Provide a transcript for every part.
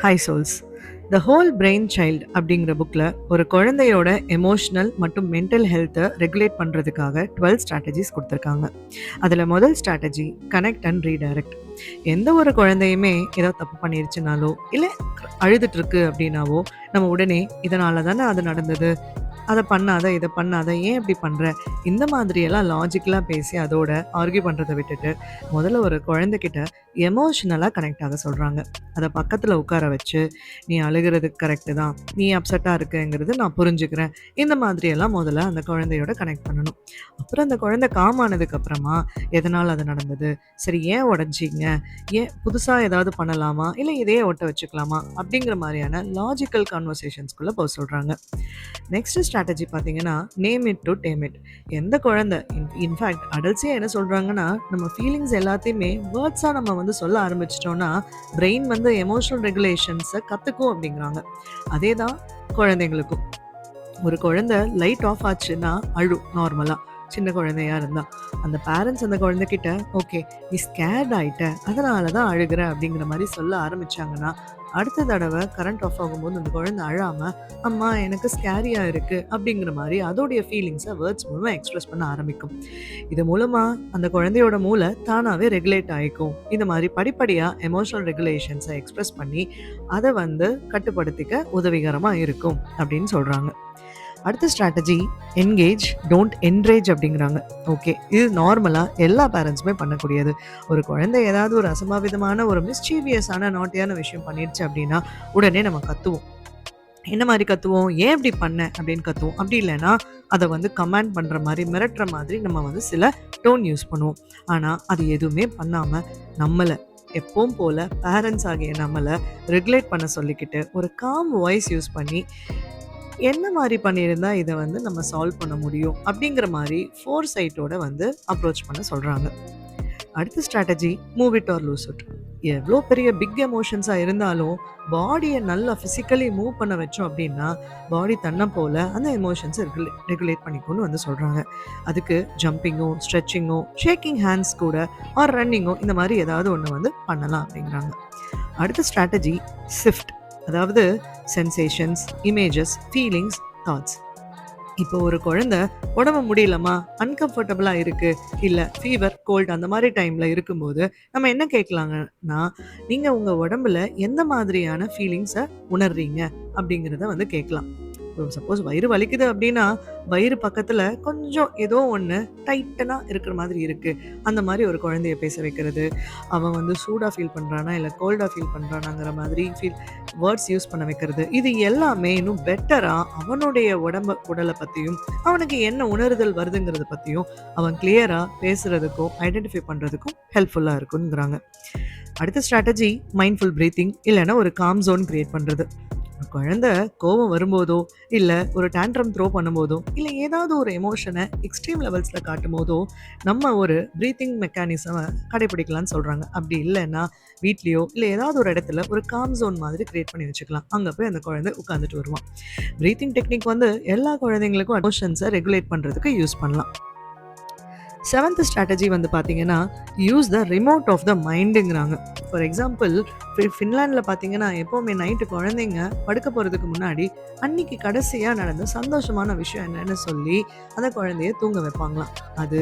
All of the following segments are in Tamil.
High souls. The whole brain child அப்படிங்கிற புக்கில் ஒரு குழந்தையோட எமோஷனல் மற்றும் மென்டல் ஹெல்த்தை ரெகுலேட் பண்ணுறதுக்காக 12 ஸ்ட்ராட்டஜிஸ் கொடுத்துருக்காங்க. அதில் முதல் ஸ்ட்ராட்டஜி கனெக்ட் அண்ட் ரீடைரக்ட். எந்த ஒரு குழந்தையுமே ஏதோ தப்பு பண்ணிருச்சுனாலோ இல்லை அழுதுட்டு இருக்கு அப்படின்னாவோ நம்ம உடனே இதனால தானே அது நடந்தது, அதை பண்ணாத, இதை பண்ணாத, ஏன் இப்படி பண்ணுற, இந்த மாதிரியெல்லாம் லாஜிக்கலாக பேசி அதோட ஆர்கியூ பண்ணுறதை விட்டுட்டு முதல்ல ஒரு குழந்தைகிட்ட எமோஷ்னலாக கனெக்ட் ஆக சொல்கிறாங்க. அதை பக்கத்தில் உட்கார வச்சு, நீ அழுகிறதுக்கு கரெக்டு தான், நீ அப்செட்டாக இருக்குங்கிறது நான் புரிஞ்சுக்கிறேன், இந்த மாதிரியெல்லாம் முதல்ல அந்த குழந்தையோட கனெக்ட் பண்ணணும். அப்புறம் அந்த குழந்தை காமானதுக்கப்புறமா எதனால் அது நடந்தது, சரி ஏன் உடஞ்சிங்க, ஏன் புதுசாக ஏதாவது பண்ணலாமா, இல்லை இதையே ஒட்ட வச்சுக்கலாமா அப்படிங்கிற மாதிரியான லாஜிக்கல் கான்வர்சேஷன்ஸ்குள்ளே போக சொல்கிறாங்க. நெக்ஸ்ட் ஸ்ட்ராட்டஜி பார்த்தீங்கன்னா name it to dam it. எந்த குழந்தை இன்ஃபேக்ட் அடல்ட்ஸே என்ன சொல்கிறாங்கன்னா, நம்ம ஃபீலிங்ஸ் எல்லாத்தையுமே வேர்ட்ஸாக நம்ம சொல்ல ஆரம்பிச்சிட்டோம்னா பிரெயின் எமோஷனல் ரெகுலேஷன்ஸை கற்றுக்கும் அப்படிங்கிறாங்க. அதே தான் குழந்தைங்களுக்கும். ஒரு குழந்தை லைட் ஆஃப் ஆச்சுன்னா அழும் நார்மலாக, சின்ன குழந்தையா இருந்தா. அந்த பேரண்ட்ஸ் அந்த குழந்தைகிட்ட ஓகே நீ ஸ்கேர்ட் ஆயிட்ட அதனால தான் அழுகிற அப்படிங்கிற மாதிரி சொல்ல ஆரம்பிச்சாங்கன்னா, அடுத்த தடவை கரண்ட் ஆஃப் ஆகும்போது அந்த குழந்தை அழாம அம்மா எனக்கு ஸ்கேரியா இருக்கு அப்படிங்கிற மாதிரி அதோடைய ஃபீலிங்ஸை வேர்ட்ஸ் மூலமா எக்ஸ்பிரஸ் பண்ண ஆரம்பிக்கும். இது மூலமா அந்த குழந்தையோட மூளை தானாவே ரெகுலேட் ஆகிக்கும். இந்த மாதிரி படிப்படியா எமோஷனல் ரெகுலேஷன்ஸை எக்ஸ்பிரஸ் பண்ணி அதை கட்டுப்படுத்திக்க உதவிகரமா இருக்கும் அப்படின்னு சொல்றாங்க. அடுத்த ஸ்ட்ராட்டஜி என்கேஜ் டோன்ட் என்ரேஜ் அப்படிங்கிறாங்க. ஓகே, இது நார்மலாக எல்லா பேரண்ட்ஸுமே பண்ணக்கூடியது. ஒரு குழந்தை ஏதாவது ஒரு அசம்பாவிதமான ஒரு மிஸ்சீவியஸான நாட்டியான விஷயம் பண்ணிடுச்சு அப்படின்னா உடனே நம்ம கத்துவோம். என்ன மாதிரி கத்துவோம், ஏன் இப்படி பண்ண அப்படின்னு கத்துவோம். அப்படி இல்லைன்னா அதை கமாண்ட் பண்ணுற மாதிரி மிரட்டுற மாதிரி நம்ம சில டோன் யூஸ் பண்ணுவோம். ஆனால் அது எதுவுமே பண்ணாமல் நம்மளை எப்பவும் போல் பேரண்ட்ஸ் ஆகிய நம்மளை ரெகுலேட் பண்ண சொல்லிக்கிட்டு ஒரு காம் வாய்ஸ் யூஸ் பண்ணி என்ன மாதிரி பண்ணியிருந்தா இதை நம்ம சால்வ் பண்ண முடியும் அப்படிங்கிற மாதிரி ஃபோர் சைட்டோட அப்ரோச் பண்ண சொல்கிறாங்க. அடுத்த strategy move it or loose it. எவ்வளோ பெரிய பிக் எமோஷன்ஸாக இருந்தாலும் பாடியை நல்லா ஃபிசிக்கலி மூவ் பண்ண வச்சோம் அப்படின்னா பாடி தன்னை போல் அந்த எமோஷன்ஸை ரெகுலேட் பண்ணிக்கோன்னு சொல்கிறாங்க. அதுக்கு ஜம்பிங்கோ, ஸ்ட்ரெச்சிங்கோ, ஷேக்கிங் ஹேண்ட்ஸ் கூட ஆர் ரன்னிங்கோ இந்த மாதிரி ஏதாவது ஒன்று பண்ணலாம் அப்படிங்கிறாங்க. அடுத்த ஸ்ட்ராட்டஜி ஷிஃப்ட். அதாவது சென்சேஷன்ஸ், இமேஜஸ், ஃபீலிங்ஸ், தாட்ஸ். இப்போ ஒரு குழந்தை உடம்பு முடியலமா, அன்கம்ஃபர்டபுளாக இருக்குது, இல்லை ஃபீவர், கோல்டு அந்த மாதிரி டைமில் இருக்கும்போது நம்ம என்ன கேட்கலாங்கன்னா, நீங்கள் உங்கள் உடம்புல எந்த மாதிரியான ஃபீலிங்ஸை உணர்றீங்க அப்படிங்கிறத கேட்கலாம். சப்போஸ் வயிறு வலிக்குது அப்படின்னா வயிறு பக்கத்தில் கொஞ்சம் ஏதோ ஒன்று டைட்டனாக இருக்கிற மாதிரி இருக்குது, அந்த மாதிரி ஒரு குழந்தைய பேச வைக்கிறது. அவன் சூடாக ஃபீல் பண்ணுறானா இல்லை கோல்டாக ஃபீல் பண்ணுறானாங்கிற மாதிரி வேர்ட்ஸ் யூஸ் பண்ண வைக்கிறது. இது எல்லாமே இன்னும் பெட்டராக அவனுடைய உடலை பற்றியும் அவனுக்கு என்ன உணர்தல் வருதுங்கிறத பற்றியும் அவன் கிளியராக பேசுகிறதுக்கும் ஐடென்டிஃபை பண்ணுறதுக்கும் ஹெல்ப்ஃபுல்லாக இருக்குங்கிறாங்க. அடுத்த ஸ்ட்ராட்டஜி மைண்ட்ஃபுல் ப்ரீத்திங், இல்லைன்னா ஒரு காம் ஜோன் கிரியேட் பண்ணுறது. குழந்தை கோபம் வரும்போதோ இல்லை ஒரு டேண்ட்ரம் த்ரோ பண்ணும்போதோ இல்லை ஏதாவது ஒரு எமோஷனை எக்ஸ்ட்ரீம் லெவல்ஸில் காட்டும் போதோ நம்ம ஒரு ப்ரீத்திங் மெக்கானிசமை கடைப்பிடிக்கலாம்னு சொல்கிறாங்க. அப்படி இல்லைன்னா வீட்லேயோ இல்லை ஏதாவது ஒரு இடத்துல ஒரு காம் ஜோன் மாதிரி கிரியேட் பண்ணி வச்சுக்கலாம். அங்கே போய் அந்த குழந்தை உட்காந்துட்டு வருவான். ப்ரீத்திங் டெக்னிக் எல்லா குழந்தைங்களுக்கும் எமோஷன்ஸை ரெகுலேட் பண்ணுறதுக்கு யூஸ் பண்ணலாம். 7th ஸ்ட்ராட்டஜி பார்த்தீங்கன்னா use the remote of the மைண்டுங்கிறாங்க. ஃபார் எக்ஸாம்பிள் ஃபின்லாண்டில் பார்த்தீங்கன்னா எப்போவுமே நைட்டு குழந்தைங்க படுக்க போகிறதுக்கு முன்னாடி அன்னைக்கு கடைசியாக நடந்த சந்தோஷமான விஷயம் என்னன்னு சொல்லி அந்த குழந்தைய தூங்க வைப்பாங்களாம். அது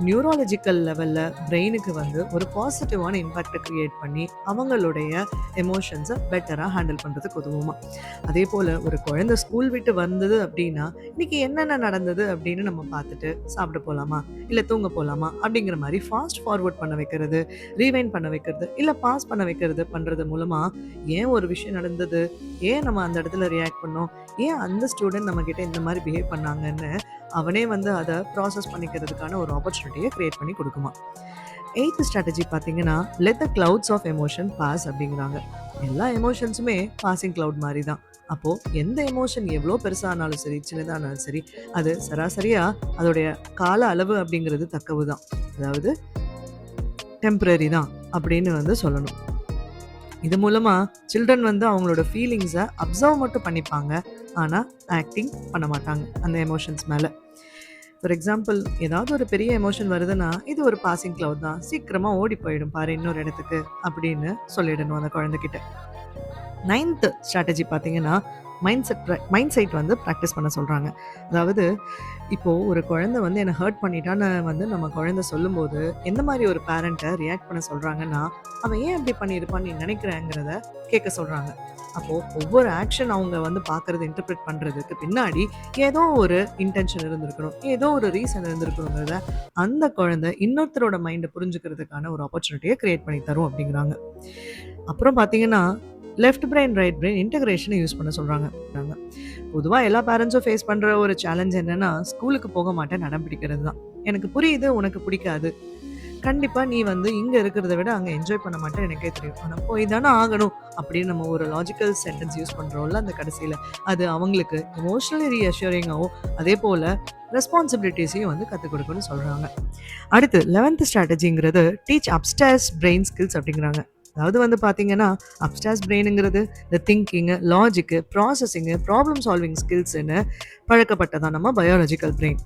நியூராலஜிக்கல் லெவலில் பிரெயினுக்கு ஒரு பாசிட்டிவான இம்பேக்டை க்ரியேட் பண்ணி அவங்களுடைய எமோஷன்ஸை பெட்டராக ஹேண்டில் பண்ணுறதுக்கு உதவுமா. அதே போல் ஒரு குழந்தை ஸ்கூல் விட்டு வந்தது அப்படின்னா இன்னைக்கு என்னென்ன நடந்தது அப்படின்னு நம்ம பார்த்துட்டு சாப்பிட போகலாமா இல்லை தூங்க போகலாமா அப்படிங்கிற மாதிரி ஃபாஸ்ட் ஃபார்வர்ட் பண்ண வைக்கிறது, ரீவைண்ட் பண்ண வைக்கிறது, இல்லை பாஸ் பண்ண வைக்கிறது பண்ணுறது மூலமாக ஏன் ஒரு விஷயம் நடந்தது, ஏன் நம்ம அந்த இடத்துல ரியாக்ட் பண்ணோம், ஏன் அந்த ஸ்டூடெண்ட் நம்ம கிட்ட இந்த மாதிரி பிஹேவ் பண்ணாங்கன்னு அவனே அதை ப்ராசஸ் பண்ணிக்கிறதுக்கான ஒரு ஆப்பர்ச்சுனிட்டியை கிரியேட் பண்ணி கொடுக்குமா. 8th ஸ்ட்ராட்டஜி பார்த்தீங்கன்னா let the clouds of emotion pass அப்படிங்கிறாங்க. எல்லா எமோஷன்ஸுமே பாசிங் கிளவுட் மாதிரி தான். அப்போது எந்த எமோஷன் எவ்வளோ பெருசானாலும் சரி சின்னதானாலும் சரி அது சராசரியாக அதோடைய கால அளவு அப்படிங்கிறது தக்கவு தான், அதாவது டெம்பரரி தான் அப்படின்னு சொல்லணும். இது மூலமாக சில்ட்ரன் அவங்களோட ஃபீலிங்ஸை அப்சர்வ் மட்டும் பண்ணிப்பாங்க, ஆனால் ஆக்டிங் பண்ண மாட்டாங்க அந்த எமோஷன்ஸ் மேலே. ஃபார் எக்ஸாம்பிள் ஏதாவது ஒரு பெரிய எமோஷன் வருதுன்னா இது ஒரு பாசிங் கிளவுட் தான், சீக்கிரமாக ஓடி போயிடும் பாரு இன்னொரு இடத்துக்கு அப்படின்னு சொல்லிடணும் அந்த குழந்தைகிட்ட. 9th ஸ்ட்ராட்டஜி பார்த்தீங்கன்னா, மைண்ட் செட் வந்து பிராக்டிஸ் பண்ண சொல்றாங்க. அதாவது இப்போ ஒரு குழந்தை வந்து என்ன ஹர்ட் பண்ணிட்டான்னு வந்து நம்ம குழந்தை சொல்லும்போது, எந்த மாரி ஒரு பேரண்ட்ட ரியாக்ட் பண்ண சொல்றாங்கன்னா, "அவன் ஏன் அப்படி பண்ணியிருப்பான்னு நீ நினைக்கிறேங்கிறத" கேட்க சொல்றாங்க. அப்போ ஒவ்வொரு ஆக்ஷன் அவங்க வந்து பார்க்கறது, இன்டர்பிரெட் பண்றதுக்கு பின்னாடி ஏதோ ஒரு இன்டென்ஷன் இருந்திருக்கணும். ஏதோ ஒரு ரீசன் இருந்திருக்கணுங்கிறத அந்த குழந்தை இன்னொருத்தரோட மைண்ட புரிஞ்சுக்கிறதுக்கான ஒரு ஆப்பர்ச்சுனிட்டிய கிரியேட் பண்ணி தரும் அப்படிங்கிறாங்க. அப்புறம் பார்த்தீங்கன்னா, லெஃப்ட் பிரெயின், ரைட் பிரெயின் இன்டகிரேஷன யூஸ் பண்ண சொல்றாங்க. பொதுவா எல்லா பேரண்ட்ஸும் ஃபேஸ் பண்ற ஒரு சேலஞ்ச் என்னன்னா, ஸ்கூலுக்கு போக மாட்டேன் அடம் பிடிக்கிறது தான். எனக்கு புரியுது, உனக்கு பிடிக்காது. கண்டிப்பா நீ வந்து இங்க இருக்கிறத விட அங்க என்ஜாய் பண்ண மாட்டேன்னு எனக்கே தெரியும். ஆனா போய் தானே ஆகணும் அப்படின்னு நம்ம ஒரு லாஜிக்கல் சென்டென்ஸ் யூஸ் பண்றோம்ல அந்த கடைசியில. அது அவங்களுக்கு எமோஷனலி ரீஅஷ்யூரிங்காவும், அதே போல ரெஸ்பான்சிபிலிட்டீஸையும் வந்து கத்துக் கொடுக்கும்னு சொல்றாங்க. அடுத்து 11th ஸ்ட்ராட்டஜிங்கிறது டீச் அப்ஸ்டேர்ஸ் பிரெயின் ஸ்கில்ஸ் அப்படிங்கிறாங்க. அதாவது வந்து பார்த்தீங்கன்னா, அப்ஸ்டேர்ஸ் பிரெயினுங்கிறது இந்த thinking, logic, processing, problem solving ஸ்கில்ஸ்ன்னு பழக்கப்பட்டதான் நம்ம பயாலஜிக்கல் பிரெயின்.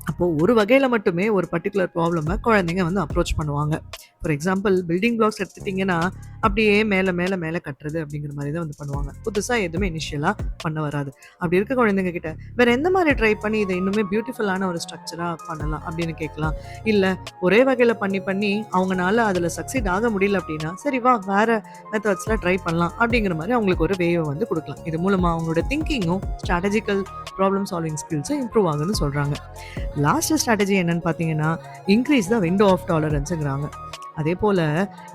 அப்போ ஒரு வகையில மட்டுமே ஒரு பர்ட்டிகுலர் ப்ராப்ளம குழந்தைங்க வந்து அப்ரோச் பண்ணுவாங்க. ஃபார் எக்ஸாம்பிள் பில்டிங் பிளாக்ஸ் எடுத்துட்டீங்கன்னா, அப்படியே மேல, மேல, மேல கட்டுறது அப்படிங்கிற மாரி தான் வந்து பண்ணுவாங்க. புதுசா எதுவுமே இனிஷியலா பண்ண வராது. அப்படி இருக்க குழந்தைங்க கிட்ட, வேற எந்த மாரி ட்ரை பண்ணி இத இன்னுமே பியூட்டிஃபுல்லான ஒரு ஸ்ட்ரக்சரா பண்ணலாம் அப்படின்னு கேட்கலாம். இல்ல ஒரே வகையில பண்ணி, பண்ணி அவங்கனால அதுல சக்சீட் ஆக முடியல அப்படின்னா, சரி வா வேற மெத்தட்ஸ்ல ட்ரை பண்ணலாம் அப்படிங்கிற மாரி அவங்களுக்கு ஒரு வேவ வந்து குடுக்கலாம். இது மூலமா அவங்களோட திங்கிங்கும், ஸ்ட்ராட்டஜிக்கல் ப்ராப்ளம் சால்விங் ஸ்கில்ஸும் இம்ப்ரூவ் ஆகுதுன்னு சொல்றாங்க. லாஸ்ட் ஸ்ட்ராட்டஜி என்னன்னு பார்த்தீங்கன்னா, இன்க்ரீஸ் த விண்டோ ஆஃப் டாலரன்ஸ்ங்கிறாங்க. அதே போல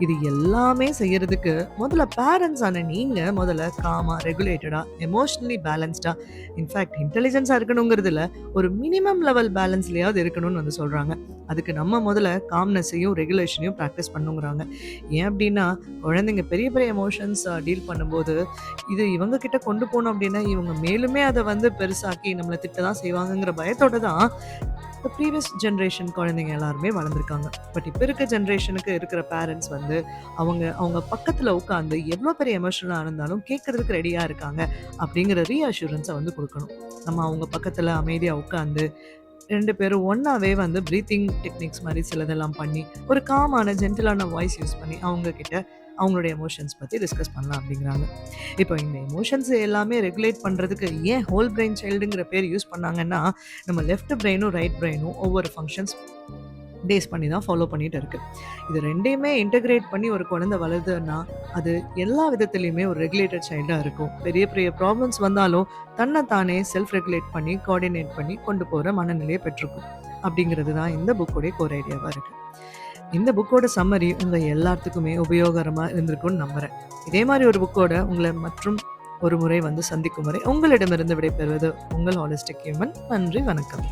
இது எல்லாமே செய்யறதுக்கு முதல்ல பேரண்ட்ஸ் ஆன நீங்க முதல்ல காமா, ரெகுலேட்டடா, எமோஷனலி பேலன்ஸ்டா, இன்ஃபேக்ட் இன்டெலிஜென்ஸா இருக்கணுங்கிறதுல ஒரு மினிமம் லெவல் பேலன்ஸ்லயாவது இருக்கணும்னு வந்து சொல்றாங்க. அதுக்கு நம்ம முதல்ல காம்னஸையும், ரெகுலேஷனையும் பிராக்டிஸ் பண்ணுங்கிறாங்க. ஏன் அப்படின்னா, குழந்தைங்க பெரிய பெரிய எமோஷன்ஸ் டீல் பண்ணும்போது, இது இவங்க கிட்ட கொண்டு போனோம் அப்படின்னா, இவங்க மேலுமே அத வந்து பெருசாக்கி நம்மள திட்ட தான் செய்வாங்கங்கிற பயத்தோட தான் இப்ப ப்ரீவியஸ் ஜெனரேஷன் குழந்தைங்க எல்லாருமே வளர்ந்துருக்காங்க. பட் இப்ப இருக்க ஜெனரேஷனுக்கு இருக்கிற பேரண்ட்ஸ் வந்து, அவங்க அவங்க பக்கத்துல உட்கார்ந்து எவ்ளோ பெரிய எமோஷனலா இருந்தாலும் கேட்கறதுக்கு ரெடியா இருக்காங்க அப்படிங்கிற ரீஅஷ்யூரன்ஸ வந்து குடுக்கணும். நம்ம அவங்க பக்கத்துல அமைதியா உட்கார்ந்து 2 பேரும் ஒண்ணாவே வந்து பிரீத்திங் டெக்னிக்ஸ் மாரி சிலதெல்லாம் பண்ணி, ஒரு காமான ஜென்டிலான வாய்ஸ் யூஸ் பண்ணி அவங்க கிட்ட அவங்களுடைய எமோஷன்ஸ் பத்தி டிஸ்கஸ் பண்ணலாம் அப்படிங்கிறாங்க. இப்போ இந்த எமோஷன்ஸ் எல்லாமே ரெகுலேட் பண்றதுக்கு ஏன் ஹோல் பிரெயின் சைல்டுங்கிற பேர் யூஸ் பண்ணாங்கன்னா, நம்ம லெஃப்ட் பிரெயினும், ரைட் பிரெயினும் ஒவ்வொரு ஃபங்ஷன்ஸ் பேஸ் பண்ணி தான் ஃபாலோ பண்ணிட்டு இருக்கு. இது 2யுமே இன்டகிரேட் பண்ணி ஒரு குழந்தை வளருதுன்னா, அது எல்லா விதத்திலயுமே ஒரு ரெகுலேட்டட் சைல்டா இருக்கும். பெரிய பெரிய ப்ராப்ளம்ஸ் வந்தாலும் தன்ன தானே செல்ஃப் ரெகுலேட் பண்ணி, கோஆர்டினேட் பண்ணி கொண்டு போற மனநிலையை பெற்றிருக்கும். அப்படிங்கிறது தான் இந்த புக்கோடைய கோர் ஐடியாவா இருக்கு. இந்த புக்கோட சம்மரி உங்க எல்லாத்துக்குமே உபயோகரமா இருந்திருக்கும்னு நம்புறேன். இதே மாரி ஒரு புக்கோட உங்கள மற்றும் ஒரு முறை வந்து சந்திக்கும் வரை உங்களிடமிருந்து விடைபெறுவது உங்கள் ஹாலிஸ்டிக் ஹியூமன். நன்றி, வணக்கம்.